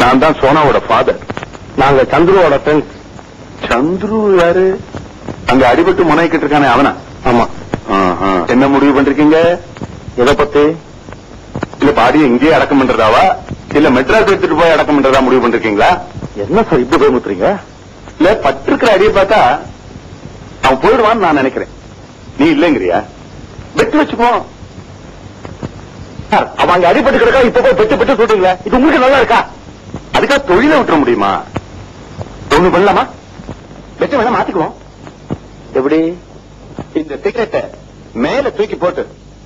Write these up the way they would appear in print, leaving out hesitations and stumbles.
நான் தான் சோனாவோட ஃபாதர். நாங்க சந்துருவோட ஃப்ரெண்ட்ஸ். சந்துரு யாரு? அங்க அடிபட்டு முனைக்கிட்டு இருக்கானே அவனா? ஆமா. என்ன முடிவு பண்றீங்க? எதை பத்தி? இல்ல பாடியை இங்கேயே அடக்கம் பண்றதாவா இல்ல மெட்ராஸ் எடுத்துட்டு போய் அடக்கம் பண்றதா முடிவு பண்றீங்களா? என்ன சார் இப்படி பயமுத்துறீங்க? இல்ல பட்டிருக்கிற அடியை பார்த்தா அவன் போயிடுவான்னு நான் நினைக்கிறேன். நீ இல்லங்கிறியா? வெட்டி வச்சுப்போ. அவன் அங்க அடிபட்டு கிடக்கா, இப்ப போய் பெட்டு பெட்டு சொல்றீங்களா? இது உங்களுக்கு நல்லா இருக்கா? அதுக்காக தொழில விட்டுற முடியுமா? ஒண்ணு பண்ணலாமா? வெட்ட வேணா மாத்திக்குவோம். எப்படி? இந்த டிக்கெட்டை மேல தூக்கி போட்டு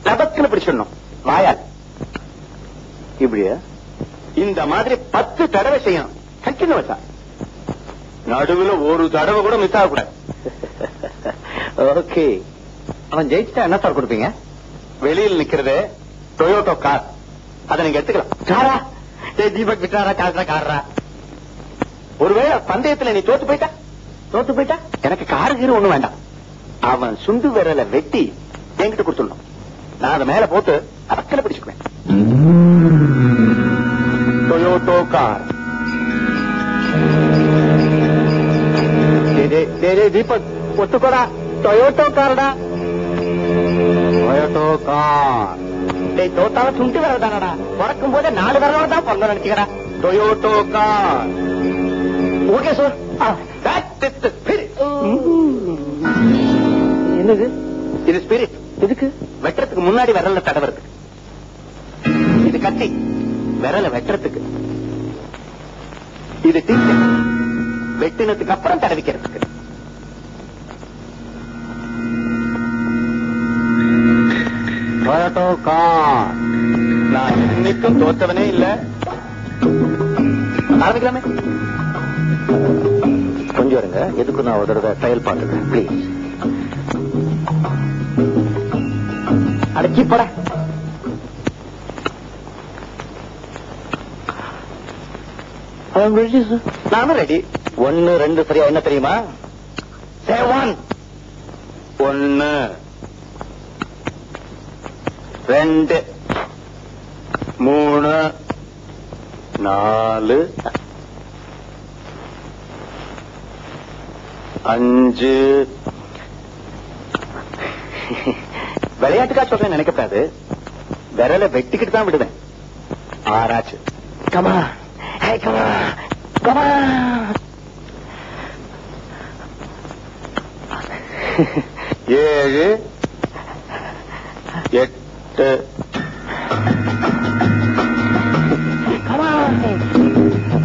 லபத்துல பிடிச்சிடணும் வாயால். இப்படியா? இந்த மாதிரி 10 தடவை செய்யணும். கண்டினியூஸா. நடுவுல ஒரு தடவை கூட மிஸ் ஆகக்கூடாது. ஓகே. அவன் ஜெயிச்சுட்டா என்ன சார் கொடுப்பீங்க? வெளியில் நிக்கிறது டொயோட்டோ கார். அதை நீங்க எடுத்துக்கலாம். காரா? தீபக் விட்டாரா காரா? ஒருவேளை பந்தயத்துல நீ தோத்து போயிட்டா எனக்கு காரு கீரு ஒண்ணும் வேண்டாம். அவன் சுண்டு விரல வெட்டி என்கிட்ட கொடுத்துடணும். நான் அதை மேல போட்டு அக்கல பிடிச்சுக்குவேன். Toyota car. தீபக் ஒத்துக்கோடா, டொயோட்டோ காரடா. Toyota car. தோத்தால சுண்டு விரல் தானடா. பிறக்கும் போதே 4 விரலோட தான் பிறந்த நினைச்சுக்கடா. Toyota car. Okay sir. என்னது இது ஸ்பிரிட். எதுக்கு? வெட்டுறதுக்கு முன்னாடி விரல்ல தடவுறது. இது கத்தி விரல வெட்டுறதுக்கு. இது டீச்சர் வெட்டினதுக்கு அப்புறம் தடவிக்கிறதுக்கு. Toyota car. நான் இன்னைக்கும் தோத்தவனே இல்ல. ஆரம்பிக்கலாமே. கொஞ்சம் இருங்க, எதுக்கு நான் ஒரு தடவை ட்ரையல் பார்த்துக்கிறேன் பிளீஸ். அடக்கி போட. நானும் ரெடி. 1 2 சரியா? என்ன தெரியுமா? 1 2 3 4 5. விளையாட்டுக்கா சொல்றேன் நினைக்கப்படாது. விரல வெட்டிக்கிட்டு தான் விடுவேன். 6 ஆச்சு. Comma comma comma. 7 8. Come on,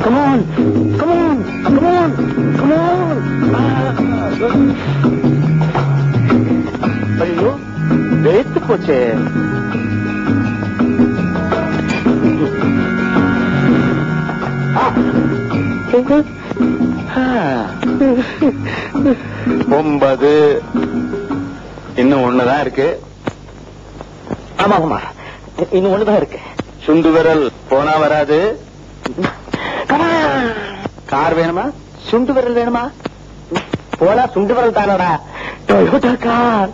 come on, come on, come on, come on. ஐயோ, வேத்து போச்சே. ஒன்பது. இன்னும் 1 தான் இருக்கு. ஆமா ஆமா, இன்னும் 1 தான் இருக்கு. சுண்டு விரல் போனா வராது. கார் வேணுமா சுண்டு விரல் வேணுமா? போனா சுண்டு விரல் தானடா. Toyota car.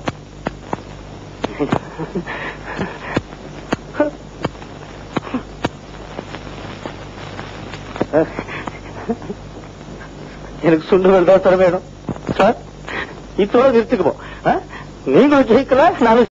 எனக்கு சுண்டு விரல் தான் தர வேணும் சார். இதோட நிறுத்துக்குவோம். நீங்களும் ஜெயிக்கல, நானும்